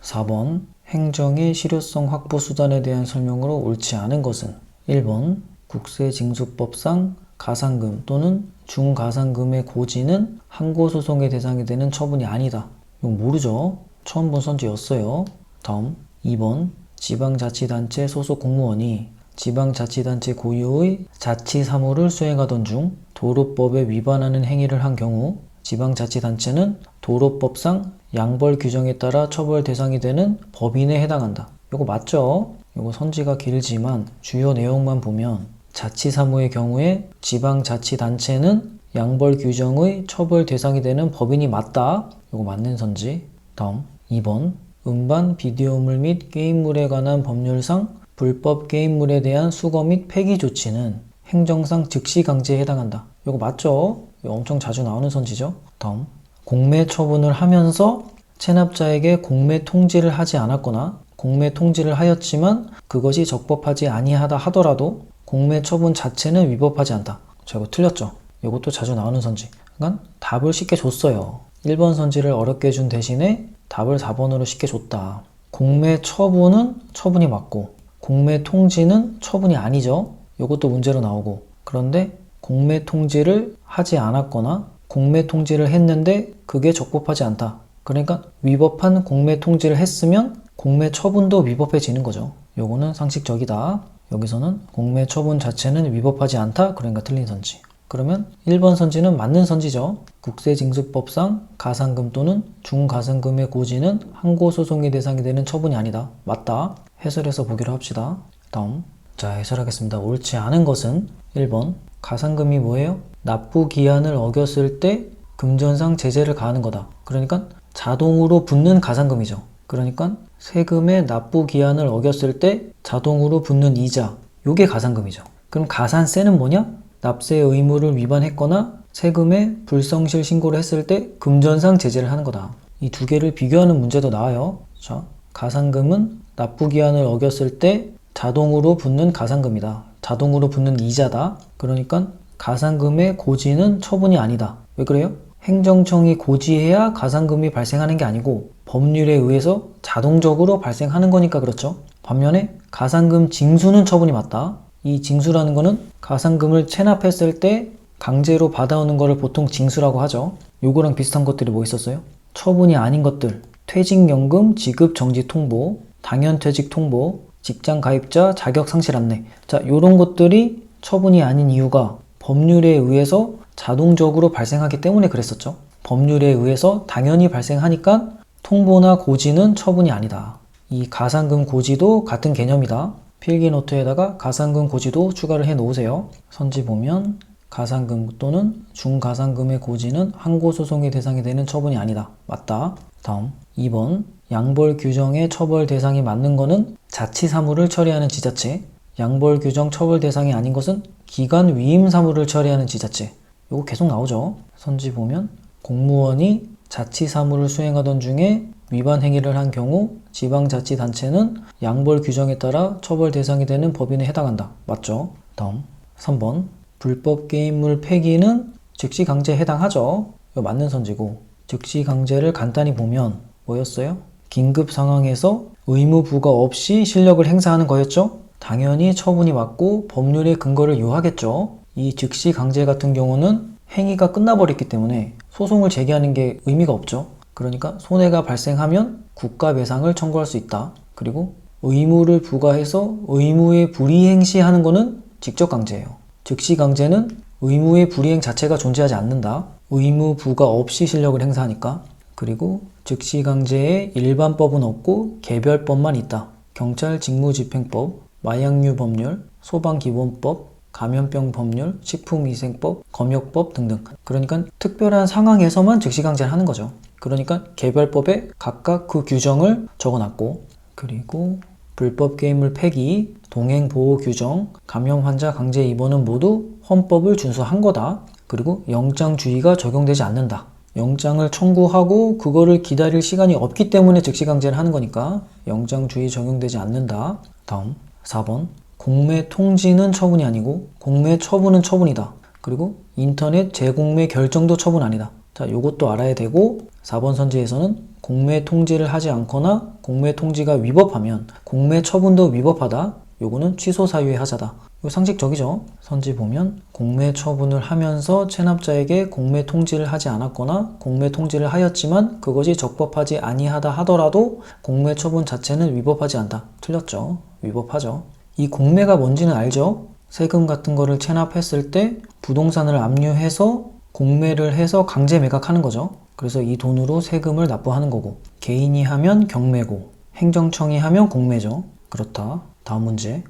4번 행정의 실효성 확보 수단에 대한 설명으로 옳지 않은 것은 1번 국세징수법상 가산금 또는 중가산금의 고지는 항고소송의 대상이 되는 처분이 아니다. 이거 모르죠? 처음 본 선지였어요. 다음 2번 지방자치단체 소속 공무원이 지방자치단체 고유의 자치사무를 수행하던 중 도로법에 위반하는 행위를 한 경우 지방자치단체는 도로법상 양벌 규정에 따라 처벌 대상이 되는 법인에 해당한다. 이거 맞죠? 이거 선지가 길지만 주요 내용만 보면 자치사무의 경우에 지방자치단체는 양벌 규정의 처벌 대상이 되는 법인이 맞다. 이거 맞는 선지. 다음 2번 음반, 비디오물 및 게임물에 관한 법률상 불법 게임물에 대한 수거 및 폐기 조치는 행정상 즉시 강제에 해당한다. 이거 맞죠? 이거 엄청 자주 나오는 선지죠. 다음 공매 처분을 하면서 체납자에게 공매 통지를 하지 않았거나 공매 통지를 하였지만 그것이 적법하지 아니하다 하더라도 공매 처분 자체는 위법하지 않다. 자, 이거 틀렸죠? 이것도 자주 나오는 선지. 그러니까 답을 쉽게 줬어요. 1번 선지를 어렵게 준 대신에 답을 4번으로 쉽게 줬다. 공매 처분은 처분이 맞고 공매 통지는 처분이 아니죠. 이것도 문제로 나오고 그런데 공매 통지를 하지 않았거나 공매 통지를 했는데 그게 적법하지 않다. 그러니까 위법한 공매 통지를 했으면 공매 처분도 위법해지는 거죠. 요거는 상식적이다. 여기서는 공매 처분 자체는 위법하지 않다. 그러니까 틀린 선지. 그러면 1번 선지는 맞는 선지죠. 국세징수법상 가산금 또는 중가산금의 고지는 항고소송의 대상이 되는 처분이 아니다. 맞다. 해설해서 보기로 합시다. 다음 자, 해설하겠습니다. 옳지 않은 것은 1번 가산금이 뭐예요? 납부기한을 어겼을 때 금전상 제재를 가하는 거다. 그러니까 자동으로 붙는 가산금이죠. 그러니까 세금의 납부기한을 어겼을 때 자동으로 붙는 이자, 요게 가산금이죠. 그럼 가산세는 뭐냐? 납세 의무를 위반했거나 세금의 불성실 신고를 했을 때 금전상 제재를 하는 거다. 이 두 개를 비교하는 문제도 나와요. 자, 가산금은 납부기한을 어겼을 때 자동으로 붙는 가산금이다. 자동으로 붙는 이자다. 그러니까 가산금의 고지는 처분이 아니다. 왜 그래요? 행정청이 고지해야 가산금이 발생하는 게 아니고 법률에 의해서 자동적으로 발생하는 거니까 그렇죠. 반면에 가산금 징수는 처분이 맞다. 이 징수라는 거는 가산금을 체납했을 때 강제로 받아오는 거를 보통 징수라고 하죠. 요거랑 비슷한 것들이 뭐 있었어요? 처분이 아닌 것들, 퇴직연금 지급 정지 통보, 당연퇴직 통보, 직장 가입자 자격 상실 안내. 자, 요런 것들이 처분이 아닌 이유가 법률에 의해서 자동적으로 발생하기 때문에 그랬었죠. 법률에 의해서 당연히 발생하니까 통보나 고지는 처분이 아니다. 이 가산금 고지도 같은 개념이다. 필기노트에다가 가산금 고지도 추가를 해 놓으세요. 선지 보면 가산금 또는 중가산금의 고지는 항고소송의 대상이 되는 처분이 아니다. 맞다. 다음 2번 양벌 규정의 처벌 대상이 맞는 것은 자치사무를 처리하는 지자체, 양벌 규정 처벌 대상이 아닌 것은 기관 위임 사무를 처리하는 지자체. 이거 계속 나오죠. 선지 보면 공무원이 자치사무를 수행하던 중에 위반 행위를 한 경우 지방자치단체는 양벌 규정에 따라 처벌 대상이 되는 법인에 해당한다. 맞죠? 다음 3번 불법 게임물 폐기는 즉시 강제에 해당하죠. 이거 맞는 선지고 즉시 강제를 간단히 보면 뭐였어요? 긴급 상황에서 의무 부과 없이 실력을 행사하는 거였죠? 당연히 처분이 맞고 법률의 근거를 요하겠죠. 이 즉시 강제 같은 경우는 행위가 끝나버렸기 때문에 소송을 제기하는 게 의미가 없죠. 그러니까 손해가 발생하면 국가배상을 청구할 수 있다. 그리고 의무를 부과해서 의무의 불이행시하는 거는 직접 강제예요. 즉시 강제는 의무의 불이행 자체가 존재하지 않는다. 의무 부과 없이 실력을 행사하니까. 그리고 즉시 강제에 일반법은 없고 개별법만 있다. 경찰 직무집행법, 마약류 법률, 소방기본법, 감염병 법률, 식품위생법, 검역법 등등. 그러니까 특별한 상황에서만 즉시 강제를 하는 거죠. 그러니까 개별법에 각각 그 규정을 적어놨고, 그리고 불법 게임물 폐기, 동행보호 규정, 감염 환자 강제 입원은 모두 헌법을 준수한 거다. 그리고 영장주의가 적용되지 않는다. 영장을 청구하고 그거를 기다릴 시간이 없기 때문에 즉시 강제를 하는 거니까 영장주의 적용되지 않는다. 다음 4번 공매 통지는 처분이 아니고 공매 처분은 처분이다. 그리고 인터넷 재공매 결정도 처분 아니다. 자, 요것도 알아야 되고 4번 선지에서는 공매 통지를 하지 않거나 공매 통지가 위법하면 공매 처분도 위법하다. 요거는 취소 사유의 하자다. 이거 상식적이죠? 선지 보면 공매 처분을 하면서 체납자에게 공매 통지를 하지 않았거나 공매 통지를 하였지만 그것이 적법하지 아니하다 하더라도 공매 처분 자체는 위법하지 않다. 틀렸죠? 위법하죠. 이 공매가 뭔지는 알죠? 세금 같은 거를 체납했을 때 부동산을 압류해서 공매를 해서 강제 매각하는 거죠. 그래서 이 돈으로 세금을 납부하는 거고, 개인이 하면 경매고 행정청이 하면 공매죠. 그렇다. 다음 문제.